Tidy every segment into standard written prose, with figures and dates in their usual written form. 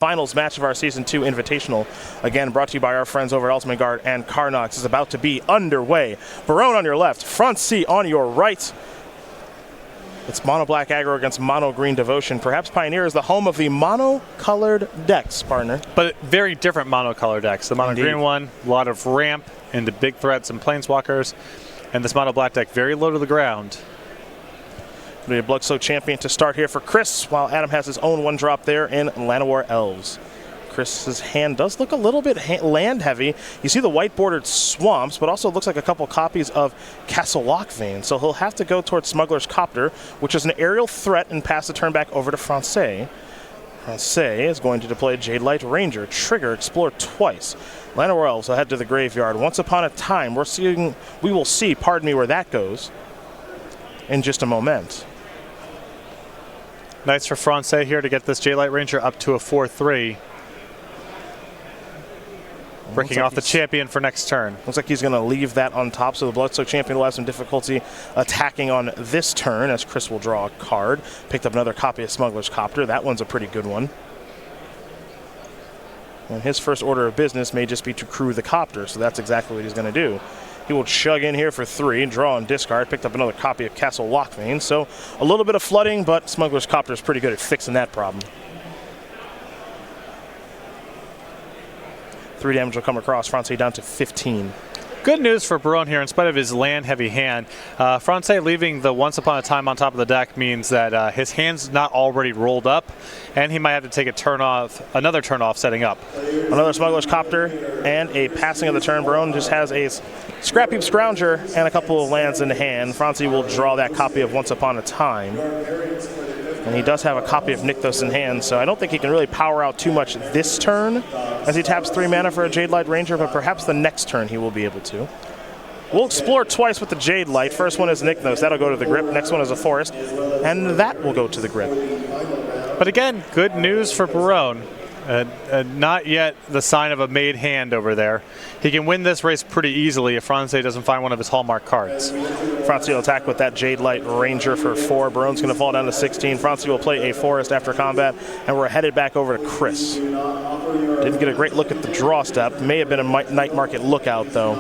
Finals match of our Season 2 Invitational, again brought to you by our friends over at Ultimate Guard and Carnox, is about to be underway. Barone on your left, Fronsee on your right. It's mono black aggro against mono green devotion. Perhaps Pioneer is the home of the mono-colored decks, partner. But very different mono-colored decks. The mono green one, a lot of ramp into big threats and planeswalkers, and this mono black deck very low to the ground. Be a Bloodsoaked champion to start here for Chris, while Adam has his own one drop there in Llanowar Elves. Chris's hand does look a little bit land heavy. You see the white bordered swamps, but also looks like a couple copies of Castle Lockvein. So he'll have to go towards Smuggler's Copter, which is an aerial threat, and pass the turn back over to Fronsee. Fronsee is going to deploy Jade Light Ranger, trigger, explore twice. Llanowar Elves will head to the graveyard. Once upon a time, we will see, pardon me, where that goes in just a moment. Nice for Fronsee here to get this Jade Light Ranger up to a 4-3. Breaking off the champion for next turn. Looks like he's going to leave that on top, so the Bloodsoaked champion will have some difficulty attacking on this turn, as Chris will draw a card. Picked up another copy of Smuggler's Copter. That one's a pretty good one. And his first order of business may just be to crew the Copter, so that's exactly what he's going to do. He will chug in here for 3, draw and discard. Picked up another copy of Castle Lockvein. So a little bit of flooding, but Smuggler's Copter is pretty good at fixing that problem. 3 damage will come across. Fronsee down to 15. Good news for Barone here, in spite of his land-heavy hand. Fronsee leaving the Once Upon a Time on top of the deck means that his hand's not already rolled up, and he might have to take another turn off setting up. Another Smuggler's Copter and a passing of the turn. Barone just has a Scrap Heap Scrounger and a couple of lands in hand. Fronsee will draw that copy of Once Upon a Time. And he does have a copy of Nykthos in hand, so I don't think he can really power out too much this turn as he taps 3 mana for a Jade Light Ranger, but perhaps the next turn he will be able to. We'll explore twice with the Jade Light. First one is Nykthos. That'll go to the grip. Next one is a Forest, and that will go to the grip. But again, good news for Barone. Not yet the sign of a made hand over there. He can win this race pretty easily if Fronsee doesn't find one of his hallmark cards. Fronsee will attack with that Jade Light Ranger for 4. Barone's going to fall down to 16. Fronsee will play a Forest after combat, and we're headed back over to Chris. Didn't get a great look at the draw step. May have been a Night Market Lookout, though.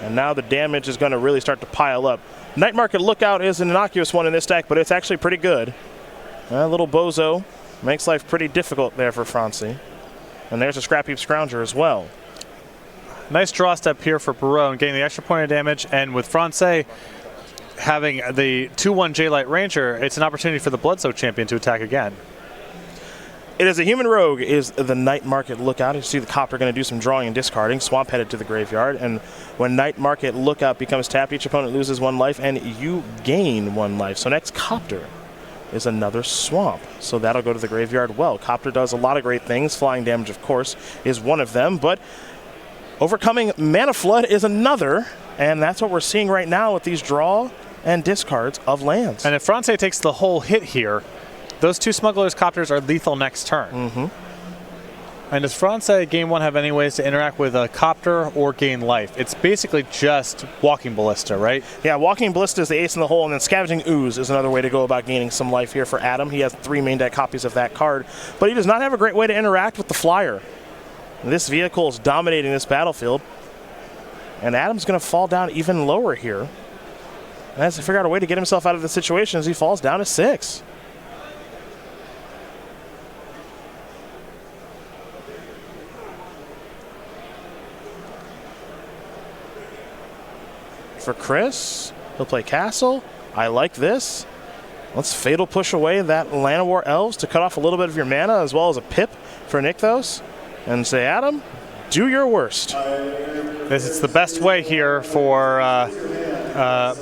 And now the damage is going to really start to pile up. Night Market Lookout is an innocuous one in this deck, but it's actually pretty good. A little bozo. Makes life pretty difficult there for Fronsee. And there's a Scrap Heap Scrounger as well. Nice draw step here for Barone, getting the extra point of damage, and with Fronsee having the 2-1 Jade Light Ranger, it's an opportunity for the Bloodsoaked champion to attack again. It is a Human Rogue is the Night Market Lookout. You see the Copter going to do some drawing and discarding. Swamp headed to the graveyard, and when Night Market Lookout becomes tapped, each opponent loses 1 life, and you gain 1 life. So next Copter is another Swamp, so that'll go to the graveyard. Well, Copter does a lot of great things. Flying damage, of course, is one of them, but overcoming Mana Flood is another, and that's what we're seeing right now with these draw and discards of lands. And if Fronsee takes the whole hit here, those 2 Smuggler's Copters are lethal next turn. And does Fronsee game 1 have any ways to interact with a Copter or gain life? It's basically just Walking Ballista, right? Yeah, Walking Ballista is the ace in the hole, and then Scavenging Ooze is another way to go about gaining some life here for Adam. He has 3 main deck copies of that card, but he does not have a great way to interact with the Flyer. This vehicle is dominating this battlefield, and Adam's going to fall down even lower here. And has to figure out a way to get himself out of the situation as he falls down to 6. For Chris, he'll play Castle. I like this. Let's Fatal Push away that Llanowar Elves to cut off a little bit of your mana, as well as a Pip for Nykthos, and say, Adam, do your worst. It's the best way here for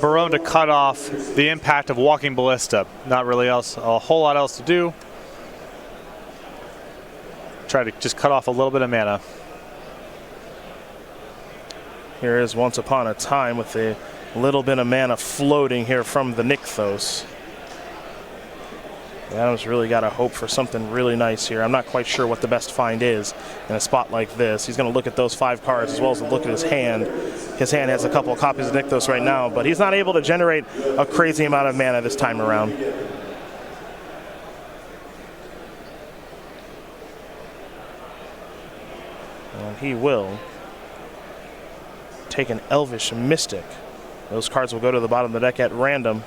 Barone to cut off the impact of Walking Ballista. Not really a whole lot else to do. Try to just cut off a little bit of mana. Here is Once Upon a Time with a little bit of mana floating here from the Nykthos. Adam's really got to hope for something really nice here. I'm not quite sure what the best find is in a spot like this. He's going to look at those 5 cards as well as look at his hand. His hand has a couple of copies of Nykthos right now, but he's not able to generate a crazy amount of mana this time around. And he will take an Elvish Mystic. Those cards will go to the bottom of the deck at random.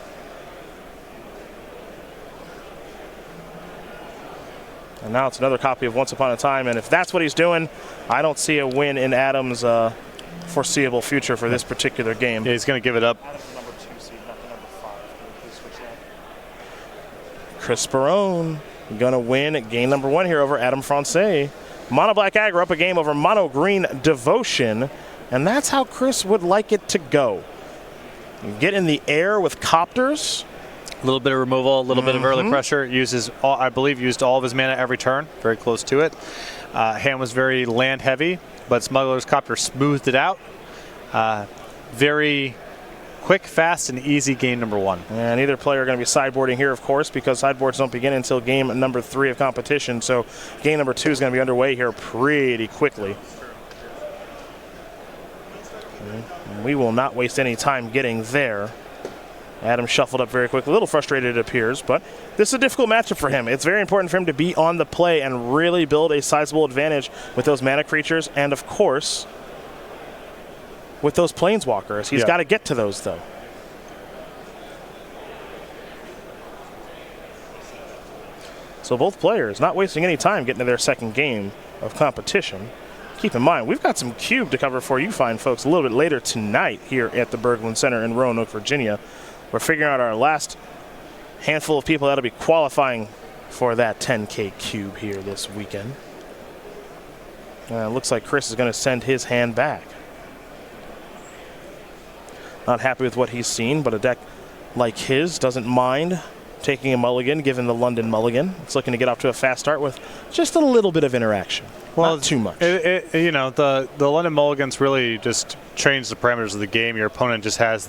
And now it's another copy of Once Upon a Time, and if that's what he's doing, I don't see a win in Adam's foreseeable future for this particular game. Yeah, he's going to give it up. Adam's the number 2 seed, not the number 5. Please switch that. Chris Barone going to win at game number 1 here over Adam Fronsee. Mono Black Aggro up a game over Mono Green Devotion, and that's how Chris would like it to go. You get in the air with Copters. A little bit of removal, a little bit of early pressure. Uses, I believe, used all of his mana every turn. Very close to it. Hand was very land heavy, but Smuggler's Copter smoothed it out. Very quick, fast, and easy game number 1. And either player are going to be sideboarding here, of course, because sideboards don't begin until game number 3 of competition. So game number 2 is going to be underway here pretty quickly. And we will not waste any time getting there. Adam shuffled up very quickly. A little frustrated, it appears, but this is a difficult matchup for him. It's very important for him to be on the play and really build a sizable advantage with those mana creatures and, of course, with those planeswalkers. He's got to get to those, though. So both players not wasting any time getting to their second game of competition. Keep in mind, we've got some Cube to cover for you fine folks a little bit later tonight here at the Berglund Center in Roanoke, Virginia. We're figuring out our last handful of people that'll be qualifying for that 10K Cube here this weekend. Looks like Chris is going to send his hand back. Not happy with what he's seen, but a deck like his doesn't mind taking a mulligan, given the London mulligan. It's looking to get off to a fast start with just a little bit of interaction. Well, not too much. You know, the London mulligans really just change the parameters of the game. Your opponent just has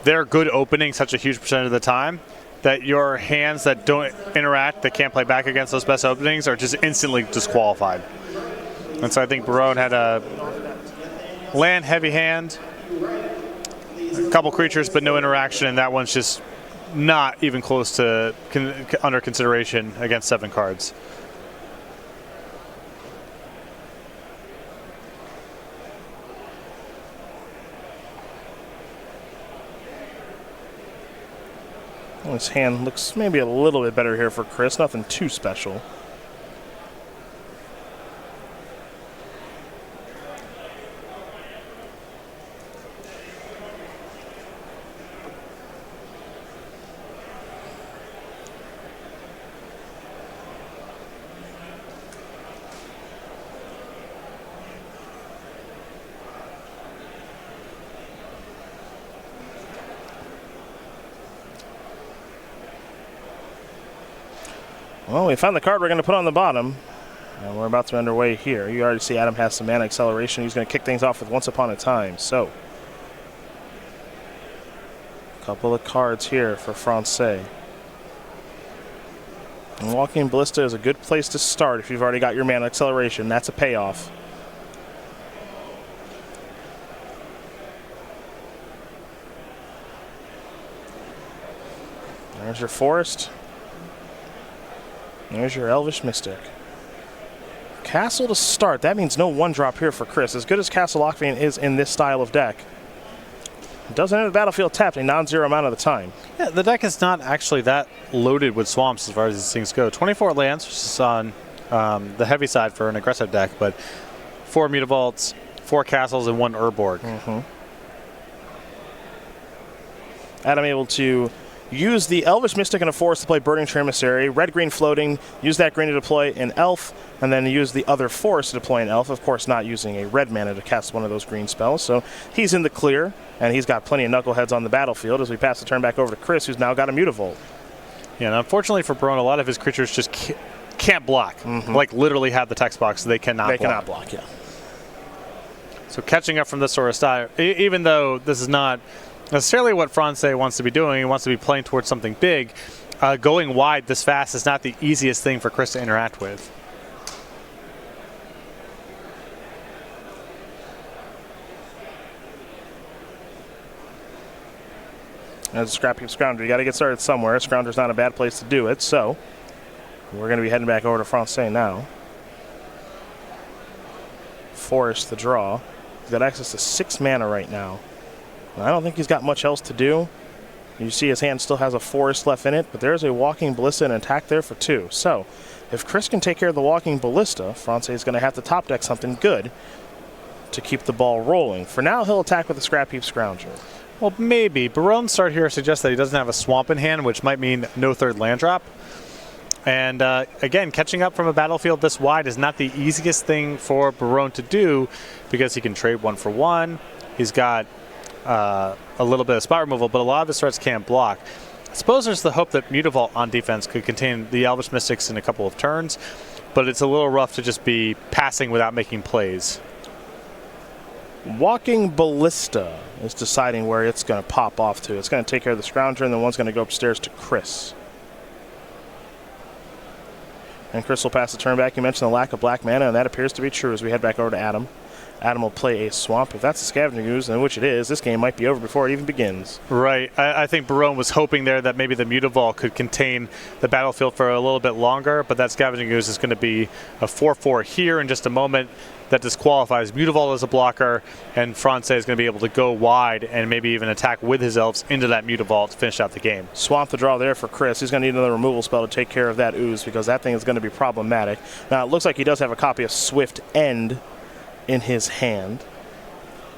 their good opening such a huge percentage of the time that your hands that don't interact, that can't play back against those best openings, are just instantly disqualified. And so I think Barone had a land-heavy hand, a couple creatures, but no interaction, and that one's just not even close to under consideration against 7 cards. Well, his hand looks maybe a little bit better here for Chris. Nothing too special. Well, we found the card we're going to put on the bottom, and we're about to be underway here. You already see Adam has some mana acceleration. He's going to kick things off with Once Upon a Time. So, a couple of cards here for Fronsee. And Walking Ballista is a good place to start if you've already got your mana acceleration. That's a payoff. There's your Forest. There's your Elvish Mystic. Castle to start. That means no 1-drop here for Chris. As good as Castle Lockbane is in this style of deck, it doesn't enter the battlefield tapped a non-zero amount of the time. Yeah, the deck is not actually that loaded with swamps as far as these things go. 24 lands, which is on the heavy side for an aggressive deck, but 4 Mutavaults, 4 castles, and 1 Urborg. Adam able to use the Elvish Mystic and a Forest to play Burning Emissary, red-green floating, use that green to deploy an Elf, and then use the other Forest to deploy an Elf, of course not using a red mana to cast one of those green spells. So he's in the clear, and he's got plenty of knuckleheads on the battlefield as we pass the turn back over to Chris, who's now got a Mutavault. Yeah, and unfortunately for Barone, a lot of his creatures just can't block. Like, literally have the text box, so they cannot block. They cannot block, yeah. So catching up from this sort of style, even though this is not necessarily what Fronsee wants to be doing, he wants to be playing towards something big, going wide this fast is not the easiest thing for Chris to interact with. As a scrappy Scrounger, you got to get started somewhere. Scrounger's not a bad place to do it, so we're going to be heading back over to Fronsee now. forest the draw. He's got access to 6 mana right now. And I don't think he's got much else to do. You see his hand still has a forest left in it, but there's a Walking Ballista and an attack there for 2. So, if Chris can take care of the Walking Ballista, Fronsee is going to have to top deck something good to keep the ball rolling. For now, he'll attack with a Scrap Heap Scrounger. Well, maybe. Barone's start here suggests that he doesn't have a swamp in hand, which might mean no third land drop. And again, catching up from a battlefield this wide is not the easiest thing for Barone to do because he can trade 1 for 1. He's got a little bit of spot removal, but a lot of his threats can't block. I suppose there's the hope that Mutavault on defense could contain the Elvish Mystics in a couple of turns, but it's a little rough to just be passing without making plays. Walking Ballista is deciding where it's going to pop off to. It's going to take care of the Scrounger, and then one's going to go upstairs to Chris. And Chris will pass the turn back. You mentioned the lack of black mana, and that appears to be true as we head back over to Adam. Adam will play a Swamp. If that's a Scavenging Ooze, and which it is, this game might be over before it even begins. Right. I think Barone was hoping there that maybe the Mutavault could contain the battlefield for a little bit longer, but that Scavenging Ooze is going to be a 4/4 here in just a moment. That disqualifies Mutavault as a blocker, and Fronsee is going to be able to go wide and maybe even attack with his elves into that Mutavault to finish out the game. Swamp the draw there for Chris. He's going to need another removal spell to take care of that Ooze because that thing is going to be problematic. Now, it looks like he does have a copy of Swift End in his hand.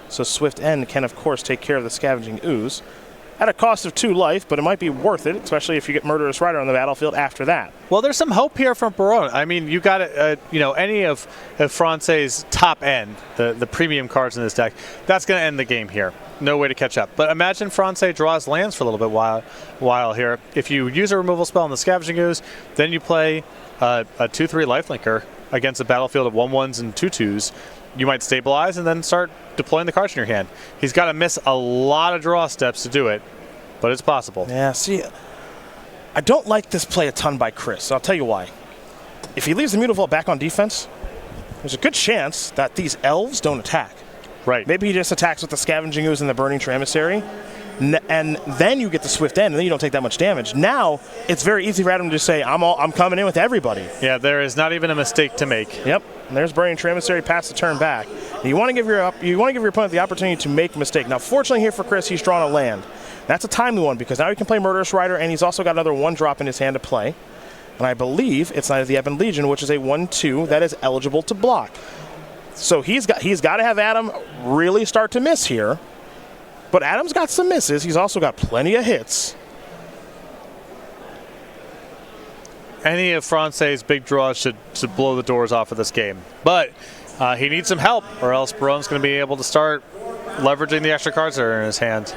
So Swift End can, of course, take care of the Scavenging Ooze at a cost of 2 life, but it might be worth it, especially if you get Murderous Rider on the battlefield after that. Well, there's some hope here from Barone. I mean, you got any of Fronsee's top end, the premium cards in this deck, that's going to end the game here. No way to catch up. But imagine Fronsee draws lands for a little bit while here. If you use a removal spell on the Scavenging Ooze, then you play a 2/3 lifelinker against a battlefield of 1/1s and 2/2s. You might stabilize and then start deploying the cards in your hand. He's got to miss a lot of draw steps to do it, but it's possible. Yeah, see, I don't like this play a ton by Chris. I'll tell you why. If he leaves the Mutavault back on defense, there's a good chance that these elves don't attack. Right. Maybe he just attacks with the Scavenging Ooze and the Burning Tree Emissary, and then you get the Swift End, and then you don't take that much damage. Now, it's very easy for Adam to just say, I'm coming in with everybody. Yeah, there is not even a mistake to make. Yep. And there's Burning Tree Emissary, pass the turn back. And you want to give your opponent the opportunity to make a mistake. Now, fortunately here for Chris, he's drawn a land. That's a timely one because now he can play Murderous Rider, and he's also got another 1-drop in his hand to play. And I believe it's Knight of the Ebon Legion, which is a 1/2 that is eligible to block. So he's got to have Adam really start to miss here. But Adam's got some misses. He's also got plenty of hits. Any of Fronsee's big draws should blow the doors off of this game. But he needs some help, or else Barone's going to be able to start leveraging the extra cards that are in his hand.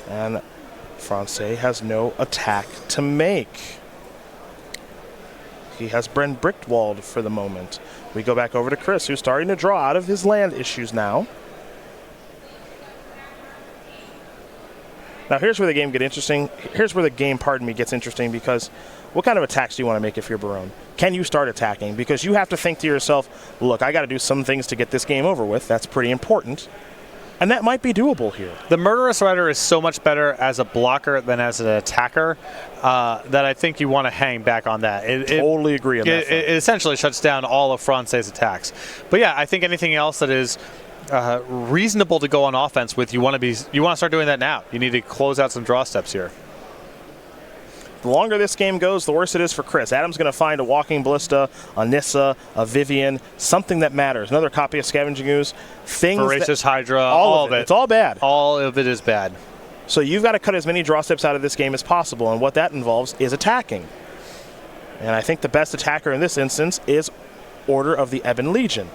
And Fronsee has no attack to make. He has Bren Brickwald for the moment. We go back over to Chris, who's starting to draw out of his land issues now. Now here's where the game gets interesting. Here's where the game, gets interesting because what kind of attacks do you want to make if you're Barone? Can you start attacking? Because you have to think to yourself, look, I got to do some things to get this game over with. That's pretty important. And that might be doable here. The Murderous Rider is so much better as a blocker than as an attacker that I think you want to hang back on that. Totally agree on that. It essentially shuts down all of Fronsee's attacks. But yeah, I think anything else that is reasonable to go on offense with, you want to start doing that now. You need to close out some draw steps here. The longer this game goes, the worse it is for Chris. Adam's going to find a Walking Ballista, a Nissa, a Vivian, something that matters. Another copy of Scavenging Ooze. Voracious Hydra, all of it. It's all bad. All of it is bad. So you've got to cut as many draw steps out of this game as possible, and what that involves is attacking. And I think the best attacker in this instance is Order of the Ebon Legion.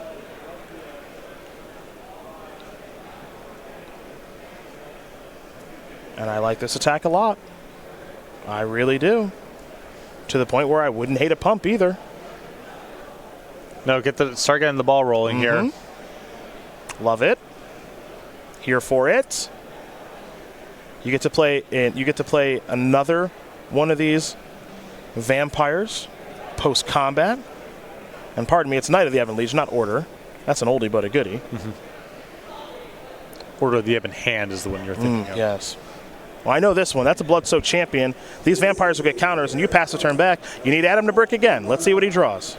And I like this attack a lot. I really do. To the point where I wouldn't hate a pump either. No, start getting the ball rolling here. Love it. Here for it. You get to play another one of these vampires post combat. And pardon me, it's Knight of the Ebon Legion, not Order. That's an oldie but a goodie. Order of the Ebon Hand is the one you're thinking of. Yes. Well, I know this one. That's a Blood-Soaked Champion. These vampires will get counters, and you pass the turn back. You need Adam to brick again. Let's see what he draws.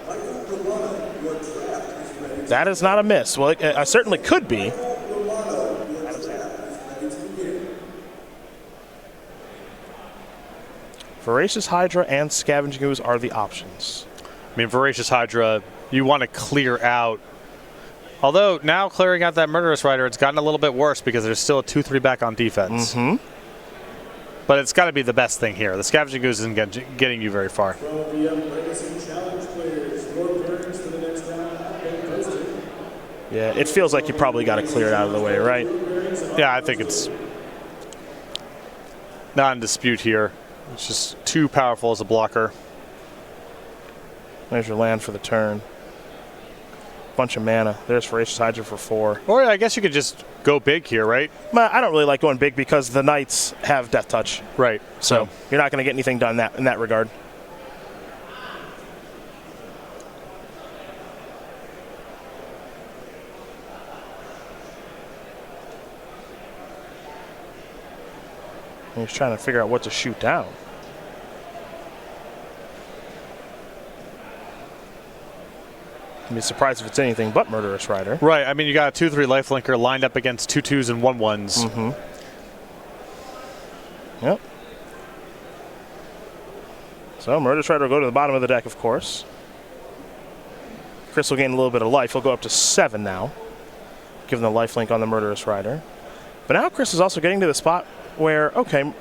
That is not a miss. Well, it certainly could be. Voracious Hydra and Scavenging Ooze are the options. I mean, Voracious Hydra, you want to clear out. Although now clearing out that Murderous Rider, it's gotten a little bit worse because there's still a 2-3 back on defense. But it's got to be the best thing here. The Scavenging Ooze isn't getting you very far. Yeah, it feels like you probably got to clear it out of the way, right? Yeah, I think it's not in dispute here. It's just too powerful as a blocker. There's your land for the turn. Bunch of mana. There's Voracious Hydra for 4. Or I guess you could just go big here, right? I don't really like going big because the Knights have Death Touch. Right. So you're not going to get anything done in that regard. He's trying to figure out what to shoot down. I'd be surprised if it's anything but Murderous Rider. Right. I mean, you got a 2-3 lifelinker lined up against 2-2s and 1-1s. Yep. So Murderous Rider will go to the bottom of the deck, of course. Chris will gain a little bit of life. He'll go up to 7 now, given the lifelink on the Murderous Rider. But now Chris is also getting to the spot where, okay,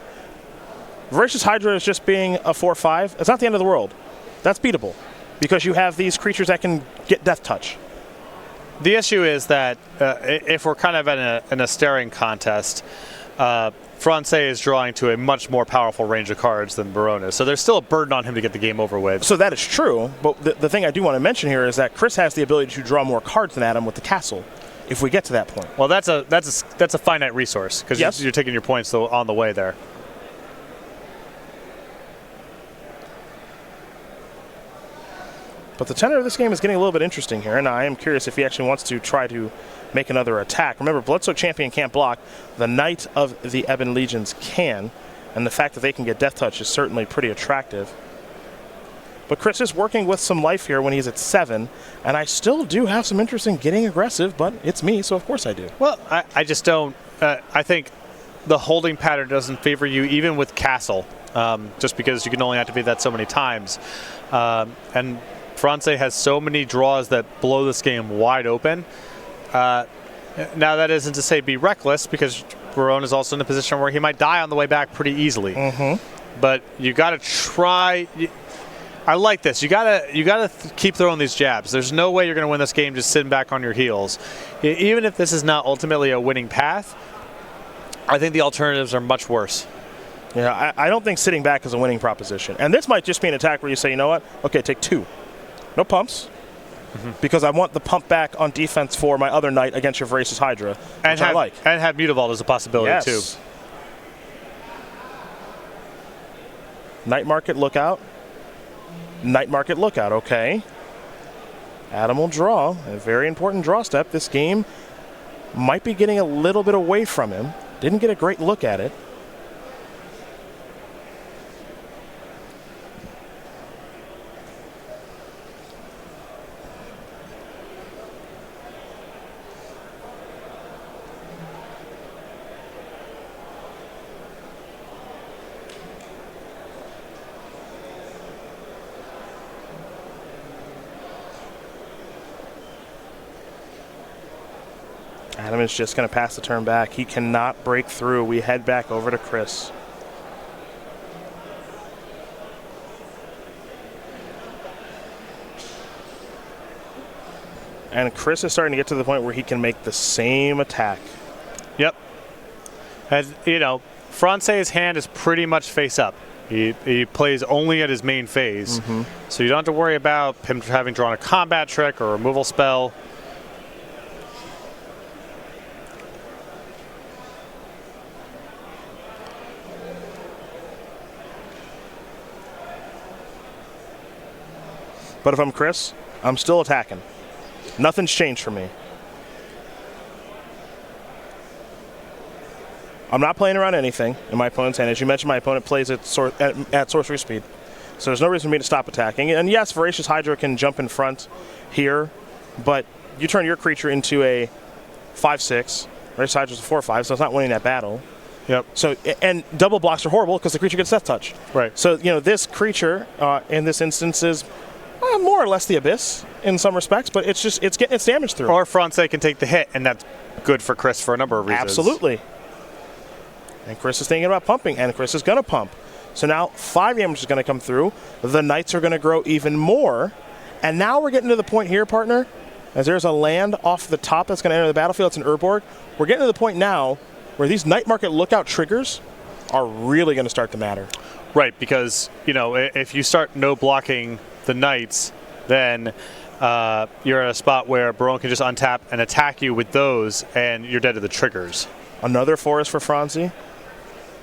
Voracious Hydra is just being a 4-5. It's not the end of the world. That's beatable because you have these creatures that can get Death Touch. The issue is that if we're kind of in a staring contest, Fronsee is drawing to a much more powerful range of cards than Barone is. So there's still a burden on him to get the game over with. So that is true, but the thing I do want to mention here is that Chris has the ability to draw more cards than Adam with the castle if we get to that point. Well, that's a finite resource because yes, you're taking your points on the way there. But the tenor of this game is getting a little bit interesting here, and I am curious if he actually wants to try to make another attack. Remember, Blood-Soaked Champion can't block. The Knight of the Ebon Legions can, and the fact that they can get Death Touch is certainly pretty attractive. But Chris is working with some life here when he's at 7, and I still do have some interest in getting aggressive, but it's me, so of course I do. Well, I just don't. I think the holding pattern doesn't favor you, even with Castle, just because you can only activate that so many times. And Fronsee has so many draws that blow this game wide open. Now, that isn't to say be reckless, because Barone is also in a position where he might die on the way back pretty easily. But you got to try. I like this. You gotta keep throwing these jabs. There's no way you're going to win this game just sitting back on your heels. Even if this is not ultimately a winning path, I think the alternatives are much worse. Yeah, I don't think sitting back is a winning proposition. And this might just be an attack where you say, you know what? Okay, take 2. No pumps. Because I want the pump back on defense for my other Knight against your Voracious Hydra, which I like. And have Mutavault as a possibility, too. Night Market Lookout. Night Market Lookout, okay. Adam will draw. A very important draw step. This game might be getting a little bit away from him. Didn't get a great look at it. Adam is just going to pass the turn back. He cannot break through. We head back over to Chris. And Chris is starting to get to the point where he can make the same attack. Yep. As you know, Fronsee's hand is pretty much face up. He plays only at his main phase. So you don't have to worry about him having drawn a combat trick or a removal spell. But if I'm Chris, I'm still attacking. Nothing's changed for me. I'm not playing around anything in my opponent's hand. As you mentioned, my opponent plays at sorcery speed. So there's no reason for me to stop attacking. And yes, Voracious Hydra can jump in front here, but you turn your creature into a 5/6. Voracious Hydra's a 4/5, so it's not winning that battle. Yep. So, and double blocks are horrible because the creature gets Death Touch. Right. So, this creature in this instance is more or less the Abyss in some respects, but it's getting its damage through. Or Fronsee can take the hit, and that's good for Chris for a number of reasons. Absolutely. And Chris is thinking about pumping, and Chris is going to pump. So now 5 damage is going to come through. The Knights are going to grow even more. And now we're getting to the point here, partner, as there's a land off the top that's going to enter the battlefield. It's an Urborg. We're getting to the point now where these Night Market Lookout triggers are really going to start to matter. Right, because, if you start no blocking the Knights, then you're at a spot where Barone can just untap and attack you with those, and you're dead to the triggers. Another forest for Fronsee,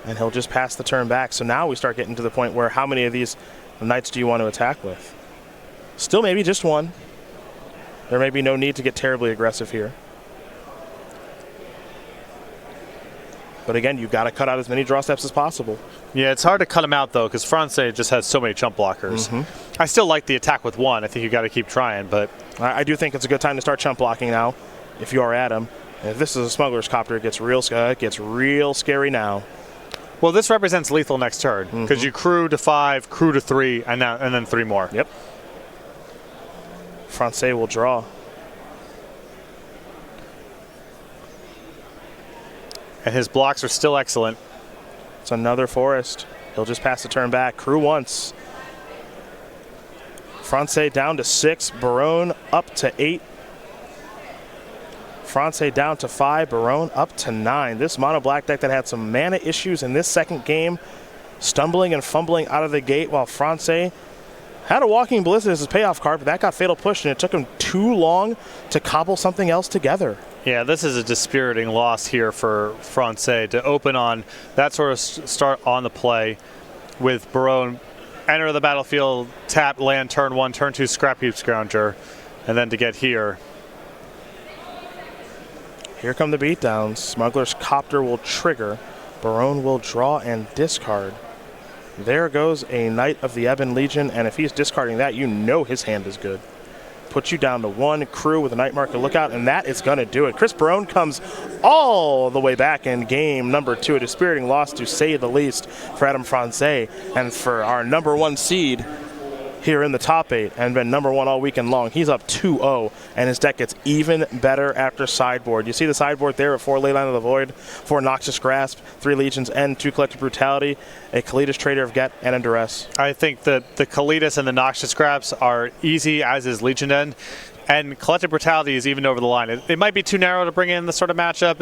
and he'll just pass the turn back. So now we start getting to the point where how many of these Knights do you want to attack with? Still maybe just one. There may be no need to get terribly aggressive here. But again, you've got to cut out as many draw steps as possible. Yeah, it's hard to cut him out, though, because Fronsee just has so many chump blockers. I still like the attack with one. I think you got to keep trying, but I do think it's a good time to start chump blocking now, if you are Adam. And if this is a Smuggler's Copter, it gets real scary now. Well, this represents lethal next turn, because you crew to 5, crew to 3, and then 3 more. Yep. Fronsee will draw. And his blocks are still excellent. It's another forest. He'll just pass the turn back. Crew once. Fronsee down to 6. Barone up to 8. Fronsee down to 5. Barone up to 9. This mono black deck that had some mana issues in this second game, stumbling and fumbling out of the gate, while Fronsee had a Walking Blizzard as his payoff card, but that got fatal pushed, and it took him too long to cobble something else together. Yeah, this is a dispiriting loss here for Fronsee to open on that sort of start on the play with Barone enter the battlefield, tap, land, turn 1, turn 2, Scrap Heap Scrounger, and then to get here. Here come the beatdowns. Smuggler's Copter will trigger. Barone will draw and discard. There goes a Knight of the Ebon Legion, and if he's discarding that, his hand is good. Puts you down to 1. Crew with a Night Market Lookout, and that is going to do it. Chris Barone comes all the way back in game number 2. A dispiriting loss, to say the least, for Adam Fronsee, and for our number 1 seed here in the top 8, and been number 1 all weekend long. He's up 2-0, and his deck gets even better after sideboard. You see the sideboard there at 4 Leyline of the Void, 4 Noxious Grasp, 3 Legions End, 2 Collective Brutality, a Kalitas Trader of Get, and a Duress. I think that the Kalitas and the Noxious Grasps are easy, as is Legion End. And Collective Brutality is even over the line. It might be too narrow to bring in this sort of matchup.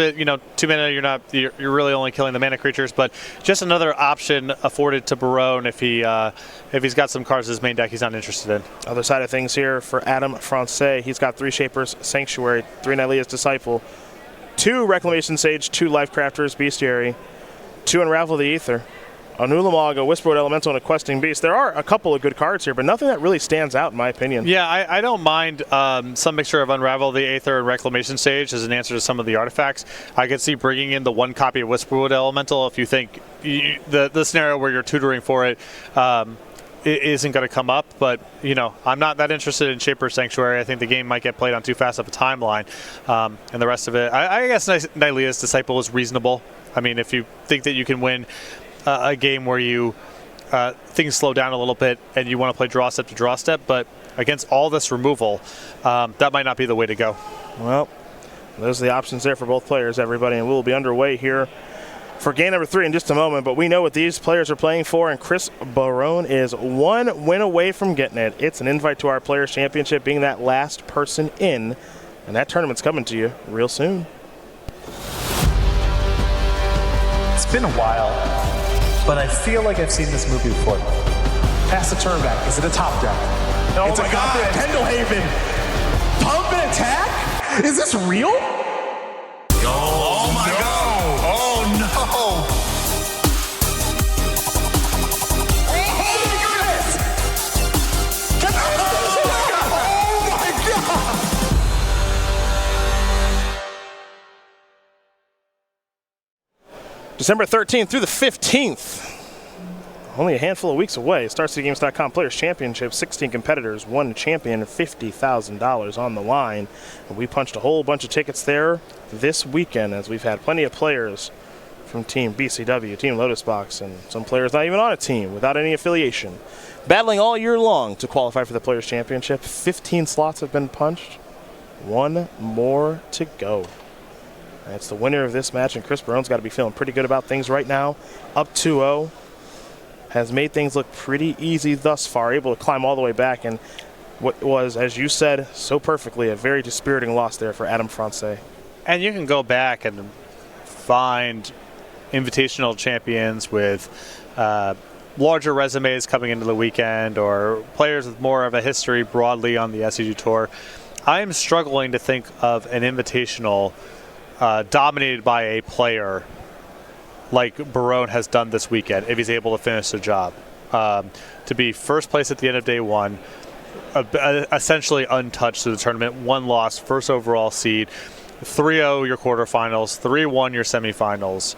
2 mana, you're really only killing the mana creatures, but just another option afforded to Barone if he's got some cards in his main deck he's not interested in. Other side of things here for Adam Fronsee, he's got 3 Shapers, Sanctuary, 3 Nylea's Disciple, 2 Reclamation Sage, 2 Lifecrafters, Bestiary, 2 Unravel the Aether, a Nulamog, a Whisperwood Elemental, and a Questing Beast. There are a couple of good cards here, but nothing that really stands out in my opinion. Yeah, I don't mind some mixture of Unravel the Aether and Reclamation Sage as an answer to some of the artifacts. I could see bringing in the 1 copy of Whisperwood Elemental if you think the scenario where you're tutoring for it isn't going to come up, but I'm not that interested in Shaper Sanctuary. I think the game might get played on too fast of a timeline, and the rest of it, I guess Nylea's Disciple is reasonable. I mean, if you think that you can win a game where things slow down a little bit and you want to play draw step to draw step, but against all this removal, that might not be the way to go. Well, those are the options there for both players, everybody, and we'll be underway here for game number 3 in just a moment, but we know what these players are playing for, and Chris Barone is 1 win away from getting it. It's an invite to our Players' Championship, being that last person in, and that tournament's coming to you real soon. It's been a while, but I feel like I've seen this movie before. Pass the turn back. Is it a top deck? Oh it's my God, Pendelhaven. Pump and attack? Is this real? Oh my God! Oh no! December 13th through the 15th. Only a handful of weeks away. StarCityGames.com Players Championship, 16 competitors, one champion, $50,000 on the line. And we punched a whole bunch of tickets there this weekend, as we've had plenty of players from Team BCW, Team Lotus Box, and some players not even on a team without any affiliation, battling all year long to qualify for the Players Championship. 15 slots have been punched. One more to go. And it's the winner of this match, and Chris Barone's got to be feeling pretty good about things right now. Up 2-0. Has made things look pretty easy thus far, able to climb all the way back, and what was, as you said so perfectly, a very dispiriting loss there for Adam Fronsee. And you can go back and find invitational champions with larger resumes coming into the weekend, or players with more of a history broadly on the SCG Tour. I am struggling to think of an invitational dominated by a player like Barone has done this weekend, if he's able to finish the job. To be first place at the end of day one, essentially untouched through the tournament, one loss, first overall seed, 3-0 your quarterfinals, 3-1 your semifinals,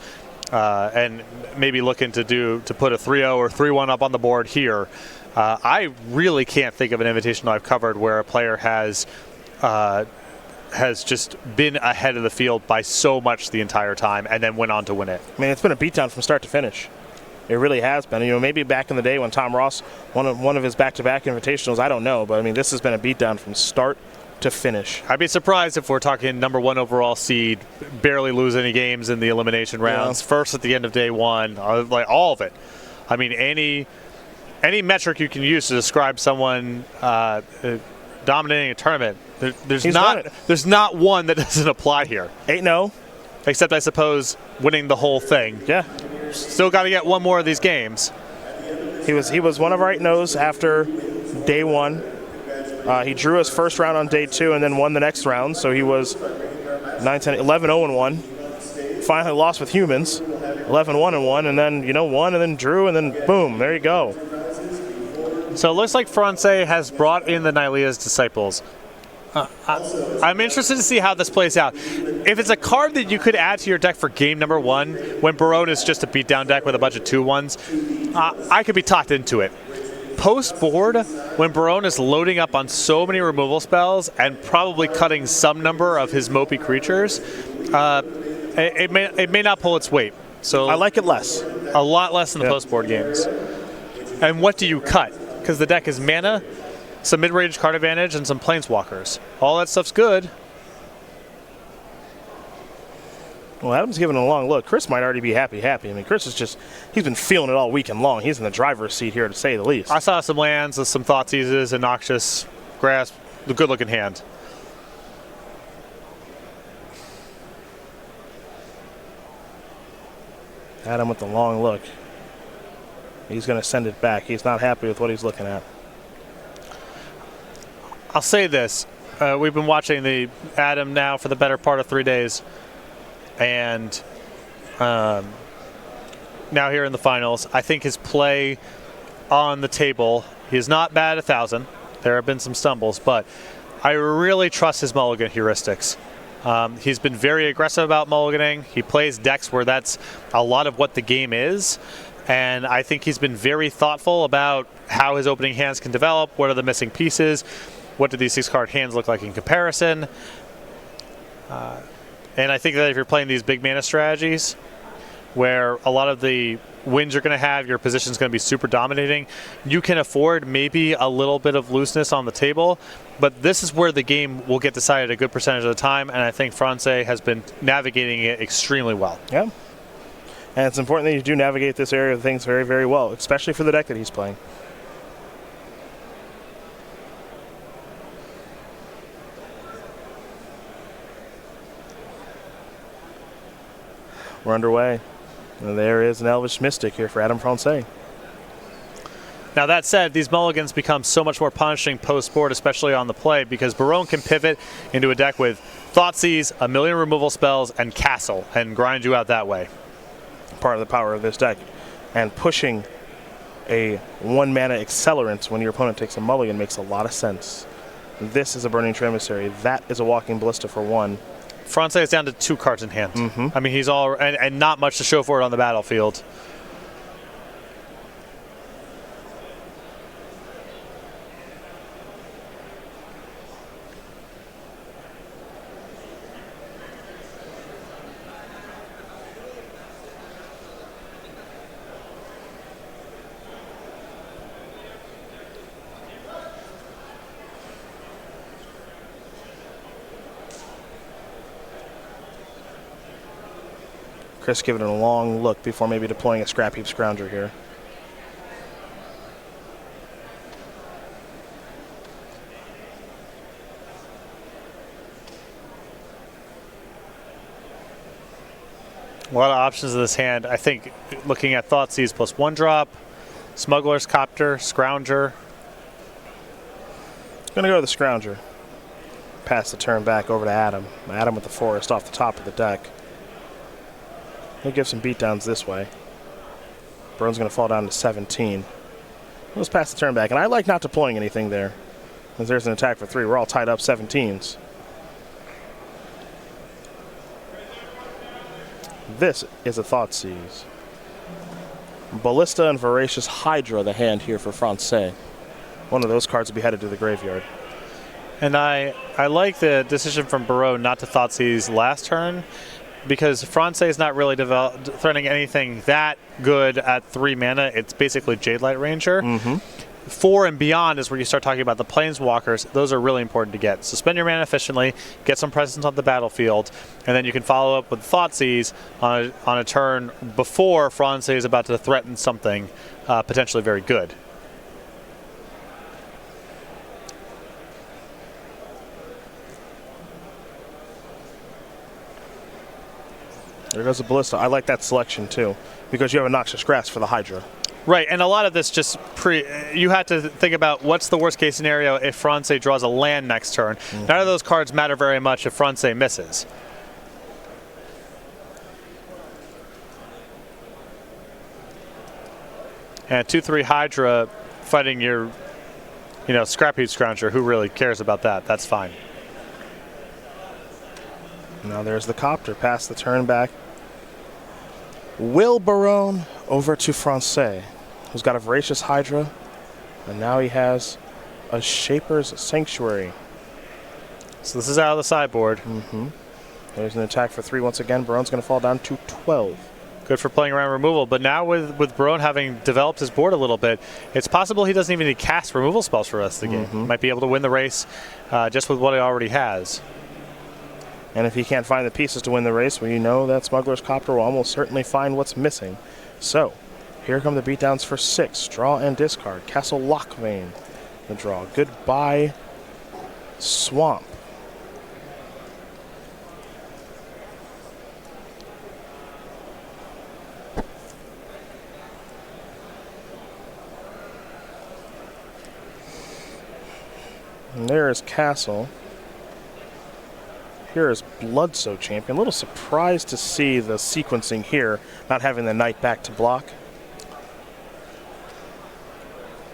and maybe looking to put a 3-0 or 3-1 up on the board here. I really can't think of an invitational I've covered where a player has just been ahead of the field by so much the entire time and then went on to win it. I mean, it's been a beatdown from start to finish. It really has been. You know, maybe back in the day when Tom Ross won one of his back-to-back invitationals, I don't know, but I mean, this has been a beatdown from start to finish. I'd be surprised if we're talking number one overall seed, barely lose any games in the elimination rounds, first at the end of day one, like all of it. I mean, any metric you can use to describe someone dominating a tournament, there's not one that doesn't apply here. 8-0. Except, I suppose, winning the whole thing. Yeah. Still got to get one more of these games. He was one of our 8-0s after day one. He drew his first round on day two and then won the next round. So he was 11-0-1. Finally lost with humans. 11-1-1, and then, won and then drew, and then boom, there you go. So it looks like Fronsee has brought in the Nylea's Disciples. I'm interested to see how this plays out. If it's a card that you could add to your deck for game number one, when Barone is just a beatdown deck with a bunch of 2-1s, I could be talked into it. Post-board, when Barone is loading up on so many removal spells and probably cutting some number of his mopey creatures, it may not pull its weight. So I like it less. A lot less in the post-board games. And what do you cut? Because the deck is mana, some mid-range card advantage, and some planeswalkers. All that stuff's good. Well, Adam's giving it a long look. Chris might already be happy. I mean, Chris is he's been feeling it all weekend long. He's in the driver's seat here, to say the least. I saw some lands with some Thoughtseizes and Noxious Grasp. A good-looking hand. Adam with the long look. He's going to send it back. He's not happy with what he's looking at. I'll say this. We've been watching the Adam now for the better part of 3 days. And now here in the finals, I think his play on the table, he is not bad at 1,000. There have been some stumbles, but I really trust his mulligan heuristics. He's been very aggressive about mulliganing. He plays decks where that's a lot of what the game is. And I think he's been very thoughtful about how his opening hands can develop, what are the missing pieces, what do these 6-card hands look like in comparison. And I think that if you're playing these big mana strategies, where a lot of the wins you're going to have, your position's going to be super dominating, you can afford maybe a little bit of looseness on the table, but this is where the game will get decided a good percentage of the time, and I think Fronsee has been navigating it extremely well. Yeah. And it's important that you do navigate this area of things very, very well, especially for the deck that he's playing. We're underway. And there is an Elvish Mystic here for Adam Fronsee. Now that said, these mulligans become so much more punishing post-board, especially on the play, because Barone can pivot into a deck with Thoughtseize, a million removal spells, and Castle, and grind you out that way. Part of the power of this deck. And pushing a 1-mana accelerant when your opponent takes a mulligan makes a lot of sense. This is a Burning Tree Emissary. That is a Walking Ballista for 1. Fronsee is down to 2 cards in hand. I mean, he's all and not much to show for it on the battlefield. Chris giving it a long look before maybe deploying a Scrap Heap Scrounger here. A lot of options in this hand. I think looking at Thoughtseize plus 1-drop, Smuggler's Copter, Scrounger. Gonna go to the Scrounger. Pass the turn back over to Adam. Adam with the Forest off the top of the deck. He'll give some beatdowns this way. Barone's going to fall down to 17. Let's pass the turn back. And I like not deploying anything there, because there's an attack for 3. We're all tied up 17s. This is a Thoughtseize. Ballista and Voracious Hydra, the hand here for Fronsee. One of those cards will be headed to the graveyard. And I like the decision from Barone not to Thoughtseize last turn, because Fronsee is not really threatening anything that good at 3 mana. It's basically Jadelight Ranger. 4 and beyond is where you start talking about the Planeswalkers. Those are really important to get. So spend your mana efficiently, get some presence on the battlefield, and then you can follow up with Thoughtseize on a turn before Fronsee is about to threaten something potentially very good. There goes the Ballista. I like that selection too, because you have a Noxious Grasp for the Hydra. Right, and a lot of this just you had to think about what's the worst case scenario if Fronsee draws a land next turn. None of those cards matter very much if Fronsee misses. And 2/3 Hydra fighting your, Scrap Heap Scrounger. Who really cares about that? That's fine. Now there's the Copter. Pass the turn back. Will Barone over to Fronsee, who's got a Voracious Hydra, and now he has a Shaper's Sanctuary. So this is out of the sideboard. There's an attack for 3 once again. Barone's going to fall down to 12. Good for playing around removal, but now with Barone having developed his board a little bit, it's possible he doesn't even need to cast removal spells for the rest of the game. He might be able to win the race just with what he already has. And if he can't find the pieces to win the race, well, you know that Smuggler's Copter will almost certainly find what's missing. So, here come the beatdowns for 6. Draw and discard. Castle Lockvein, the draw. Goodbye, Swamp. And there is Castle. Here is Bloodsow Champion. A little surprised to see the sequencing here, not having the Knight back to block.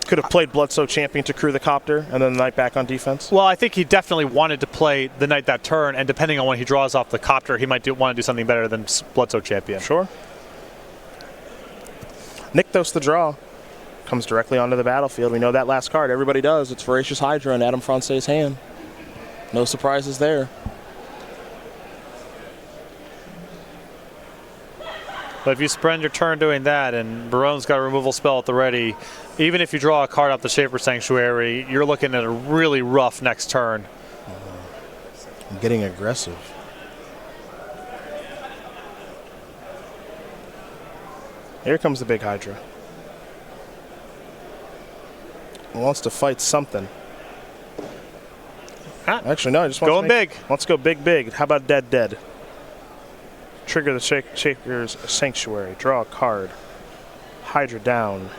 Could have played Bloodsow Champion to crew the Copter and then the Knight back on defense. Well, I think he definitely wanted to play the Knight that turn, and depending on when he draws off the Copter, he might want to do something better than Bloodsow Champion. Sure. Nykthos the draw. Comes directly onto the battlefield. We know that last card. Everybody does. It's Voracious Hydra in Adam Fronsee's hand. No surprises there. But if you spend your turn doing that, and Barone's got a removal spell at the ready, even if you draw a card off the Shaper Sanctuary, you're looking at a really rough next turn. I'm getting aggressive. Here comes the big Hydra. He wants to fight something. Actually, no, he just wants going big. Let's go big. How about dead? Trigger the Shaper's Sanctuary. Draw a card. Hydra down.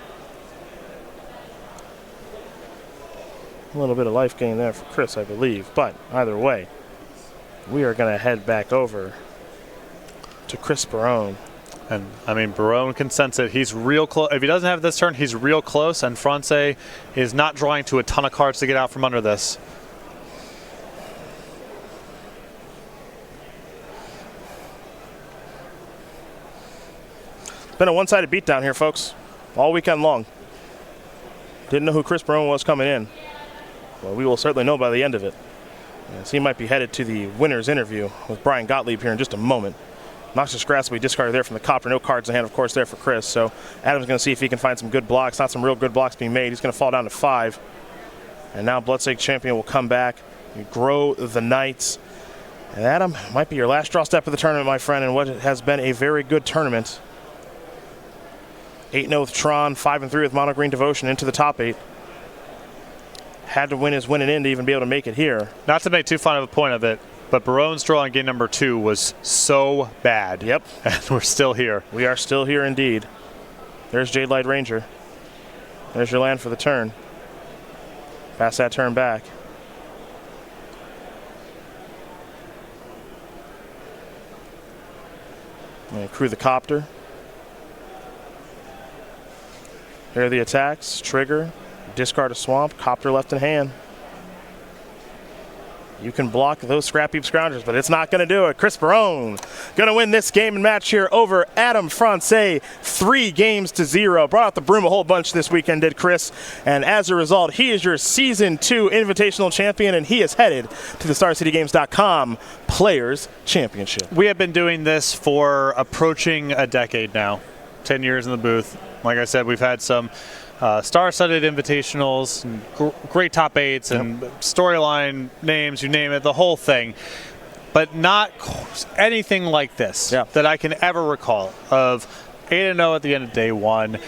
A little bit of life gain there for Chris, I believe. But either way, we are going to head back over to Chris Barone. And, I mean, Barone can sense it. He's real close. If he doesn't have this turn, he's real close. And Fronsee is not drawing to a ton of cards to get out from under this. been a one-sided beatdown here, folks, all weekend long. Didn't know who Chris Barone was coming in. Well, we will certainly know by the end of it. As he might be headed to the winner's interview with Brian Gottlieb here in just a moment. Noxious Grass will be discarded there from the copter. No cards in hand, of course, there for Chris. So Adam's going to see if he can find some good blocks. Not some real good blocks being made. He's going to fall down to 5. And now Bloodstake Champion will come back and grow the Knights. And Adam, might be your last draw step of the tournament, my friend, in what has been a very good tournament. 8-0 with Tron, 5-3 with Mono Green Devotion into the top 8. Had to win his winning in to even be able to make it here. Not to make too fun of a point of it, but Barone's draw in game number 2 was so bad. Yep. And we're still here. We are still here indeed. There's Jade Light Ranger. There's your land for the turn. Pass that turn back. And crew the copter. Here are the attacks. Trigger. Discard a swamp. Copter left in hand. You can block those Scrap Heap Scroungers, but it's not going to do it. Chris Barone going to win this game and match here over Adam Fronsee, 3-0. Brought out the broom a whole bunch this weekend, did Chris. And as a result, he is your Season 2 Invitational Champion, and he is headed to the StarCityGames.com Players Championship. We have been doing this for approaching a decade now. 10 years in the booth. Like I said, we've had some star-studded invitationals, and great top 8s, and storyline names, you name it, the whole thing. But not anything like this that I can ever recall of 8-0 at the end of day 1.